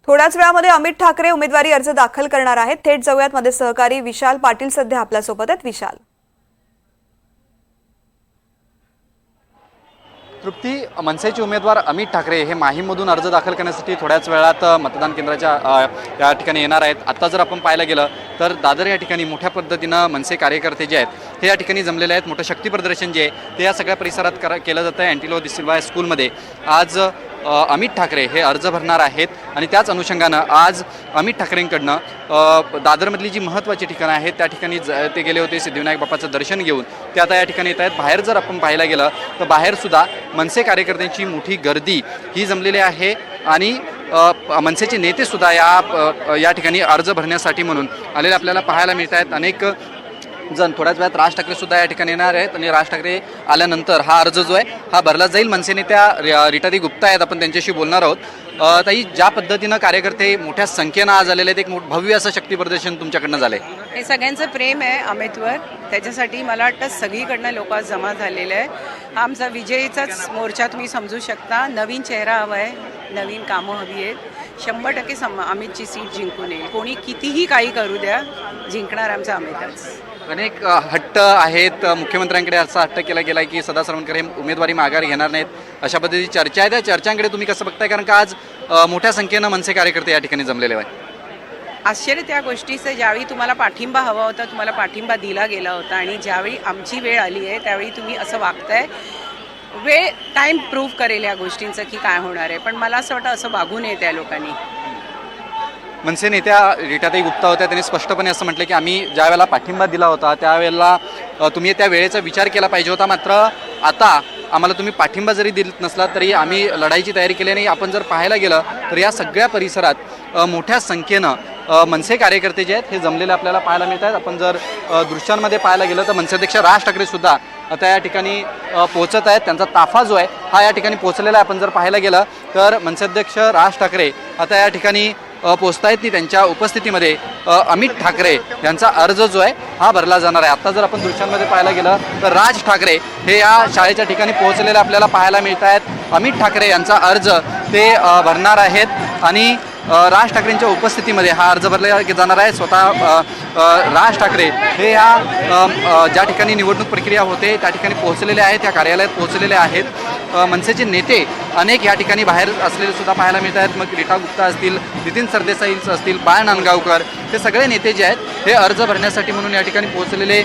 थोड्याच वेळामध्ये अमित ठाकरे उमेदवारी अर्ज दाखल करणार आहेत। थेट जाऊयात मध्ये सहकारी विशाल पाटील सध्या आपल्या सोबत आहेत। विशाल, तृप्ती, मनसेचे उमेदवार अमित ठाकरे हे माहीममधून अर्ज दाखल करण्यासाठी थोड्याच वेळात मतदान केंद्राच्या या ठिकाणी येणार आहेत। आता जर आपण पाहायला गेलं तर दादर या ठिकाणी मोठ्या पद्धतीनं मनसे कार्यकर्ते जे आहेत हे या ठिकाणी जमलेले आहेत। मोठं शक्ती प्रदर्शन जे आहे ते या सगळ्या परिसरात केलं जातं आहे। अँटिलो दी सिल्वा स्कूलमध्ये आज अमित ठाकरे हे अर्ज भरणार आहेत आणि त्याच अनुषंगानं आज अमित ठाकरेंकडनं दादरमधली जी महत्त्वाची ठिकाणं आहेत त्या ठिकाणी ते गेले होते। सिद्धिविनायक बाप्पाचं दर्शन घेऊन ते आता या ठिकाणी येत आहेत। बाहेर जर आपण पाहायला गेलं तर बाहेरसुद्धा मनसे कार्यकर्त्यांची मोठी गर्दी ही जमलेली आहे आणि मनसेचे नेतेसुद्धा या ठिकाणी अर्ज भरण्यासाठी म्हणून आलेले आपल्याला पाहायला मिळत आहेत। अनेक जण थोड्याच वेळात राज ठाकरेसुद्धा या ठिकाणी येणार आहेत आणि राज ठाकरे आल्यानंतर हा अर्ज जो आहे हा भरला जाईल। मनसे नेत्या रिटारी गुप्ता आहेत, आपण त्यांच्याशी बोलणार आहोत। ताई, ज्या पद्धतीनं कार्यकर्ते मोठ्या संख्येनं आज आलेले आहेत, एक भव्य असं शक्ती प्रदर्शन तुमच्याकडनं झालंय। हे सगळ्यांचं प्रेम आहे अमितवर, त्याच्यासाठी मला वाटतं सगळीकडनं लोक जमा झालेले आहे। हा आमचा विजयीचाच मोर्चा तुम्ही समजू शकता। नवीन चेहरा हवा आहे, नवीन कामं हवी आहेत। 100% अमितची सीट जिंकून येईल। कोणी कितीही काही करू द्या, जिंकणार आमचा अमितच। अनेक हट्ट आहेत, मुख्यमंत्र्यांकडे असा हट्ट केला गेला की सदा सरवणकर हे उमेदवारी माघार घेणार नाहीत, अशा पद्धतीची चर्चा आहे। त्या चर्चांकडे तुम्ही कसं बघताय, कारण का आज मोठ्या संख्येनं मनसे कार्यकर्ते या ठिकाणी जमलेले आहेत? आश्चर्य त्या गोष्टीचं, ज्यावेळी तुम्हाला पाठिंबा हवा होता तुम्हाला पाठिंबा दिला गेला होता आणि ज्यावेळी आमची वेळ आली आहे त्यावेळी तुम्ही असं वागताय। वेळ टाईम प्रूव्ह करेल या गोष्टींचं की काय होणार आहे, पण मला असं वाटतं असं वागू नये त्या लोकांनी। मनसे नेत्या रिटाताई गुप्ता होत्या, त्यांनी स्पष्टपणे असं म्हटलं की आम्ही ज्या वेळेला पाठिंबा दिला होता त्यावेळेला तुम्ही त्या वेळेचा विचार केला पाहिजे होता, मात्र आता आम्हाला तुम्ही पाठिंबा जरी दिला नसला तरी आम्ही लढाईची तयारी केली नाही। आपण जर पाहायला गेलं तर या सगळ्या परिसरात मोठ्या संख्येनं मनसे कार्यकर्ते जे आहेत हे जमलेले आपल्याला पाहायला मिळत आहेत। आपण जर दृश्यांमध्ये पाहायला गेलं तर मनसे अध्यक्ष राज ठाकरेसुद्धा आता या ठिकाणी पोहोचत आहेत। त्यांचा ताफा जो आहे हा या ठिकाणी पोहोचलेला आहे। आपण जर पाहायला गेलं तर मनसे अध्यक्ष राज ठाकरे आता या ठिकाणी पोचतायत ती त्यांच्या उपस्थितीमध्ये अमित ठाकरे यांचा अर्ज जो आहे हा भरला जाणार आहे। आता जर आपण दृश्यांमध्ये पाहायला गेलं तर राज ठाकरे हे या शाळेच्या ठिकाणी पोहोचलेले आपल्याला पाहायला मिळत आहेत। अमित ठाकरे यांचा अर्ज ते भरणार आहेत आणि राज ठाकरेंच्या उपस्थितीमध्ये हा अर्ज भरला जाणार आहे। स्वतः राज ठाकरे हे ज्या ठिकाणी निवडणूक प्रक्रिया होते त्या ठिकाणी पोहोचलेले आहेत, त्या कार्यालयात पोहोचलेले आहेत। मनसेचे नेते अनेक या ठिकाणी बाहेर असलेले सुद्धा पाहायला मिळत आहेत। मग रीटा गुप्ता असतील, नितीन सरदेसाई असतील, बाळ नांदगावकर, हे सगळे नेते जे आहेत हे अर्ज भरण्यासाठी म्हणून या ठिकाणी पोहोचलेले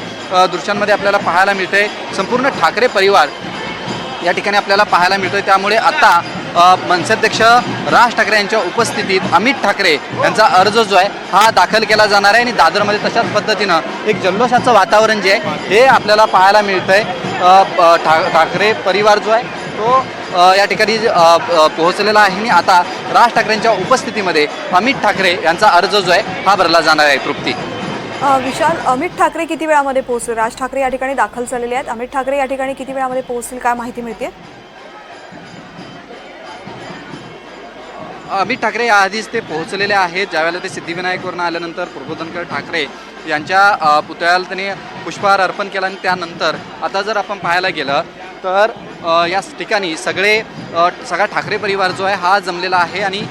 दृश्यांमध्ये आपल्याला पाहायला मिळते। संपूर्ण ठाकरे परिवार या ठिकाणी आपल्याला पाहायला मिळतोय। त्यामुळे आता मनसे अध्यक्ष राज ठाकरे यांच्या उपस्थितीत अमित ठाकरे यांचा अर्ज जो आहे हा दाखल केला जाणार आहे आणि दादरमध्ये तशाच पद्धतीनं एक जल्लोषाचं वातावरण जे आहे हे आपल्याला पाहायला मिळतंय। ठाकरे परिवार जो आहे तो या ठिकाणी पोहोचलेला आहे आणि आता राज ठाकरेंच्या उपस्थितीमध्ये अमित ठाकरे यांचा अर्ज जो आहे हा भरला जाणार आहे। तृप्ती, विशाल, अमित ठाकरे किती वेळामध्ये पोहोचले? राज ठाकरे या ठिकाणी दाखल झालेले आहेत, अमित ठाकरे या ठिकाणी किती वेळामध्ये पोहोचतील, काय माहिती मिळते? अमित ठाकरे याआधीच ते पोहोचलेले आहेत। ज्यावेळेला ते सिद्धिविनायकवरून आल्यानंतर प्रबोधनकर ठाकरे यांच्या पुतळ्याला त्यांनी पुष्पहार अर्पण केला आणि त्यानंतर आता जर आपण पाहायला गेलं तर या ठिकाणी सगळा ठाकरे परिवार जो आहे हा जमलेला आहे आणि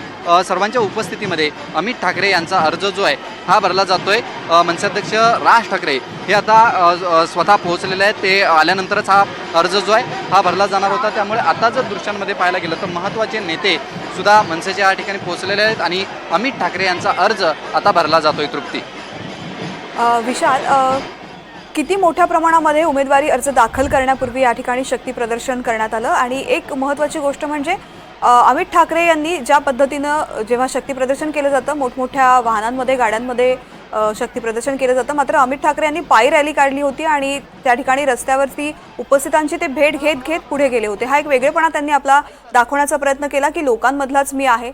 सर्वांच्या उपस्थितीमध्ये अमित ठाकरे यांचा अर्ज जो आहे हा भरला जातोय। मनसे अध्यक्ष राज ठाकरे हे आता स्वतः पोहोचलेले आहेत, ते आल्यानंतरच हा अर्ज जो आहे हा भरला जाणार होता। त्यामुळे आता जर दृश्यांमध्ये पाहायला गेलं तर महत्त्वाचे नेते सुद्धा मनसेच्या या ठिकाणी पोहोचलेले आहेत आणि अमित ठाकरे यांचा अर्ज आता भरला जातोय। तृप्ती, विशाल, किती मोठ्या प्रमाणामध्ये उमेदवारी अर्ज दाखल करण्यापूर्वी या ठिकाणी शक्ती प्रदर्शन करण्यात आलं आणि एक महत्त्वाची गोष्ट म्हणजे अमित ठाकरे यांनी ज्या पद्धतीनं जेव्हा शक्ती प्रदर्शन केलं जातं मोठमोठ्या वाहनांमध्ये, गाड्यांमध्ये शक्ती प्रदर्शन केलं जातं, मात्र अमित ठाकरे यांनी पायी रॅली काढली होती आणि त्या ठिकाणी रस्त्यावरती उपस्थितांची ते भेट घेत पुढे गेले होते। हा एक वेगळेपणा त्यांनी आपला दाखवण्याचा प्रयत्न केला की लोकांमधलाच मी आहे।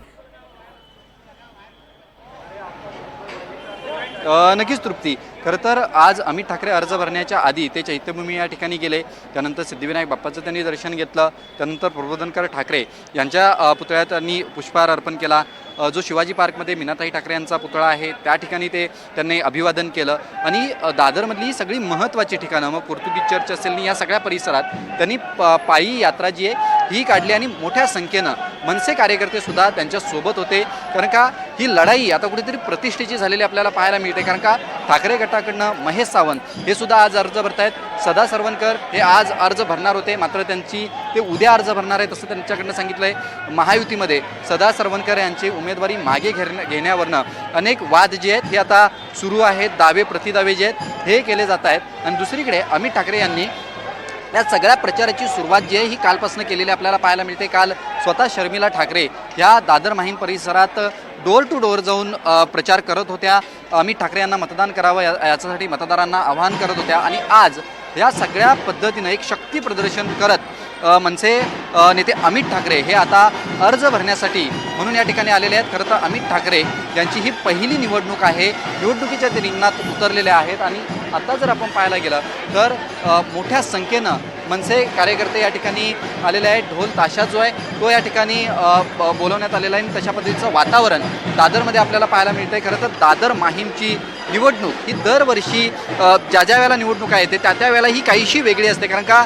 नक्कीच तृप्ती, खरं तर आज अमित ठाकरे अर्ज भरण्याच्या आधी ते चैत्यभूमी या ठिकाणी गेले, त्यानंतर सिद्धिविनायक बाप्पाचं त्यांनी दर्शन घेतलं, त्यानंतर प्रबोधनकर ठाकरे यांच्या पुतळ्यात त्यांनी पुष्पहार अर्पण केला। जो शिवाजी पार्कमध्ये मीनाताई ठाकरे यांचा पुतळा आहे त्या ठिकाणी त्यांनी अभिवादन केलं आणि दादरमधली सगळी महत्त्वाची ठिकाणं, मग पोर्तुगीज चर्च असेल या सगळ्या परिसरात त्यांनी पायी यात्रा जी आहे ही काढली आणि मोठ्या संख्येनं मनसे कार्यकर्ते सुद्धा त्यांच्या सोबत होते. कारण का ही लढाई आता कुठेतरी प्रतिष्ठेची झालेली आपल्याला पाहायला मिळते. कारण का ठाकरे गटाकडनं महेश सावंत हे सुद्धा आज अर्ज भरतायत. सदा सरवणकर हे आज अर्ज भरणार होते, मात्र ते उद्या अर्ज भरणार आहेत असं त्यांच्याकडनं सांगितलंय. महायुतीमध्ये सदा सरवणकर यांची उमेदवारी मागे घेण्यावरनं अनेक वाद जे आहेत हे आता सुरू आहेत. दावे प्रतिदावे जे आहेत हे केले जात आहेत. आणि दुसरीकडे अमित ठाकरे यांनी या सगळ्या प्रचाराची सुरुवात जी आहे ही कालपासून केलेली आपल्याला पाहायला मिळते. काल स्वतः शर्मिला ठाकरे या दादर माहीम परिसरात डोर टू डोर जाऊन प्रचार करत होत्या. अमित ठाकरे यांना मतदान करावं याच्यासाठी मतदारांना आवाहन करत होत्या. आणि आज या सगळ्या पद्धतीनं एक शक्ती प्रदर्शन करत मनसे नेते अमित ठाकरे हे आता अर्ज भरण्यासाठी म्हणून या ठिकाणी आलेले आहेत. खरं तर अमित ठाकरे यांची ही पहिली निवडणूक आहे. निवडणुकीच्या ते रिंगणात उतरलेले आहेत. आणि आता जर आपण पाहायला गेलं तर मोठ्या संख्येनं मनसे कार्यकर्ते या ठिकाणी आलेले आहेत. ढोल ताशा जो आहे तो या ठिकाणी बोलवण्यात आलेला आहे. आणि तशा पद्धतीचं वातावरण दादरमध्ये आपल्याला पाहायला मिळतं आहे. खरं तर दादर माहीमची निवडणूक ही दरवर्षी ज्या वेळेला निवडणूक आहे त्या वेळेला ही काहीशी वेगळी असते. कारण का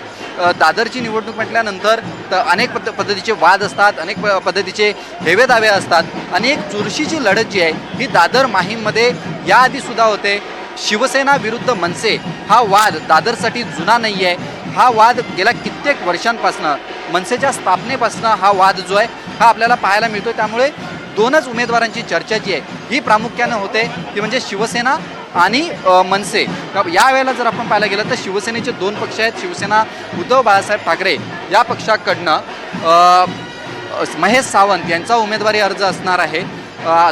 दादरची निवडणूक म्हटल्यानंतर अनेक पद्धतीचे वाद असतात, अनेक पद्धतीचे हेवे दावे असतात. आणि एक चुरशीची लढत जी आहे ही दादर माहीममध्ये याआधीसुद्धा होते. शिवसेना विरुद्ध मनसे हा वाद दादरसाठी जुना नाही आहे. हा वाद गेल्या कित्येक वर्षांपासनं मनसेच्या स्थापनेपासनं हा वाद जो आहे हा आपल्याला पाहायला मिळतो. त्यामुळे दोनच उमेदवारांची चर्चा जी आहे ही प्रामुख्यानं होते ती म्हणजे शिवसेना आणि मनसे. यावेळेला जर आपण पाहायला गेलं तर शिवसेनेचे दोन पक्ष आहेत. शिवसेना उद्धव बाळासाहेब ठाकरे या पक्षाकडनं महेश सावंत यांचा उमेदवारी अर्ज असणार आहे.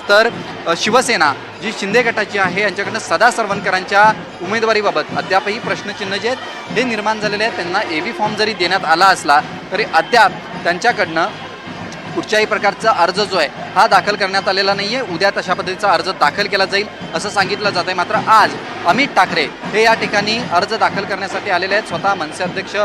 तर शिवसेना जी शिंदे गटाची आहे यांच्याकडनं सदा सरवणकरांच्या उमेदवारीबाबत अद्यापही प्रश्नचिन्ह जे आहेत हे निर्माण झालेले आहेत. त्यांना AB फॉर्म जरी देण्यात आला असला तरी अद्याप त्यांच्याकडनं कुठच्याही प्रकारचा अर्ज जो आहे हा दाखल करण्यात आलेला नाही आहे. उद्या तशा पद्धतीचा अर्ज दाखल केला जाईल असं सांगितलं जात आहे. मात्र आज अमित ठाकरे हे या ठिकाणी अर्ज दाखल करण्यासाठी आलेले आहेत. स्वतः मनसे अध्यक्ष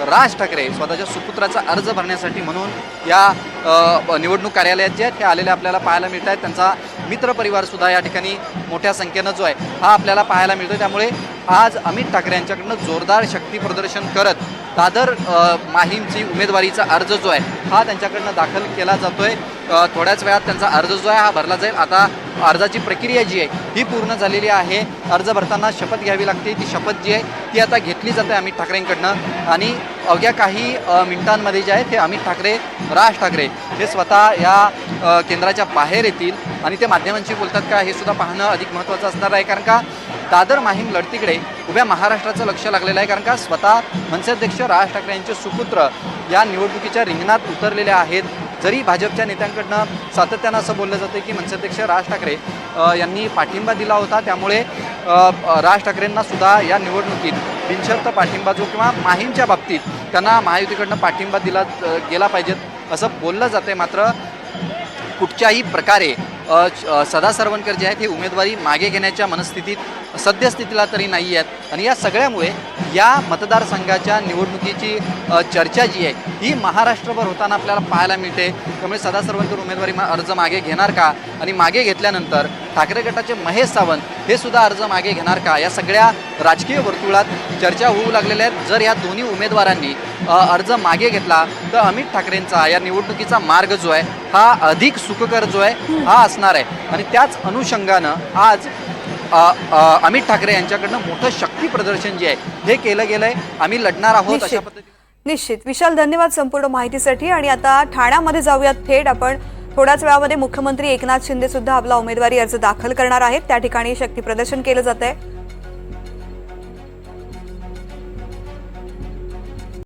राज ठाकरे स्वतःच्या सुपुत्राचा अर्ज भरण्यासाठी म्हणून या निवडणूक कार्यालयात जे आहेत हे आलेले आपल्याला पाहायला मिळत आहेत. त्यांचा मित्रपरिवारसुद्धा या ठिकाणी मोठ्या संख्येनं जो आहे हा आपल्याला पाहायला मिळतो. त्यामुळे आज अमित ठाकरे यांच्याकडनं जोरदार शक्ती प्रदर्शन करत दादर माहीमची उमेदवारीचा अर्ज जो आहे हा त्यांच्याकडनं दाखल केला जातो आहे. थोड्याच वेळात त्यांचा अर्ज जो आहे हा भरला जाईल. आता अर्जाची प्रक्रिया जी आहे ही पूर्ण झालेली आहे. अर्ज भरताना शपथ घ्यावी लागते. ती शपथ जी आहे ती आता घेतली जाते अमित ठाकरेंकडनं. आणि अवघ्या काही मिनिटांमध्ये जे आहेत हे अमित ठाकरे राज ठाकरे हे स्वतः या केंद्राच्या बाहेर येतील आणि ते माध्यमांशी बोलतात का हे सुद्धा पाहणं अधिक महत्त्वाचं असणार आहे. कारण का दादर माहीम लढतीकडे उभ्या महाराष्ट्राचं लक्ष लागलेलं आहे. कारण का स्वतः मनसे अध्यक्ष राज ठाकरे यांचे सुपुत्र या निवडणुकीच्या रिंगणात उतरलेले आहेत. जरी भाजपच्या नेत्यांकडनं सातत्यानं असं बोललं जातं की मनसे अध्यक्ष राज ठाकरे यांनी पाठिंबा दिला होता, त्यामुळे राज ठाकरेंना सुद्धा या निवडणुकीत बिनशर्त पाठिंबा जो किंवा माहीमच्या बाबतीत त्यांना महायुतीकडनं पाठिंबा दिला गेला पाहिजेत असं बोललं जाते. मात्र कुठच्याही प्रकारे सदा सरवणकर जे आहेत हे उमेदवारी मागे घेण्याच्या मनस्थितीत सद्यस्थितीला तरी नाही आहेत. आणि या सगळ्यामुळे या मतदारसंघाच्या निवडणुकीची चर्चा जी आहे ही महाराष्ट्रभर होताना आपल्याला पाहायला मिळते. त्यामुळे सदा सरवणकर उमेदवारी अर्ज मागे घेणार का आणि मागे घेतल्यानंतर ठाकरे गटाचे महेश सावंत हे सुद्धा अर्ज मागे घेणार का या सगळ्या राजकीय वर्तुळात चर्चा होऊ लागलेल्या आहेत. जर या दोन्ही उमेदवारांनी अर्ज मागे घेतला तर अमित ठाकरेंचा या निवडणुकीचा मार्ग जो आहे हा अधिक सुखकर जो आहे हा असणार आहे. आणि त्याच अनुषंगानं आज अमित ठाकरे यांच्याकडनं मोठं शक्ती प्रदर्शन जे आहे हे केलं गेलंय. आम्ही लढणार आहोत अशा पद्धतीने. निश्चित. विशाल, धन्यवाद संपूर्ण माहितीसाठी. आणि आता ठाण्यामध्ये जाऊयात थेट आपण. थोड्याच वेळामध्ये मुख्यमंत्री एकनाथ शिंदे सुद्धा आपला उमेदवारी अर्ज दाखल करणार आहेत. त्या ठिकाणी शक्ती प्रदर्शन केलं जात आहे.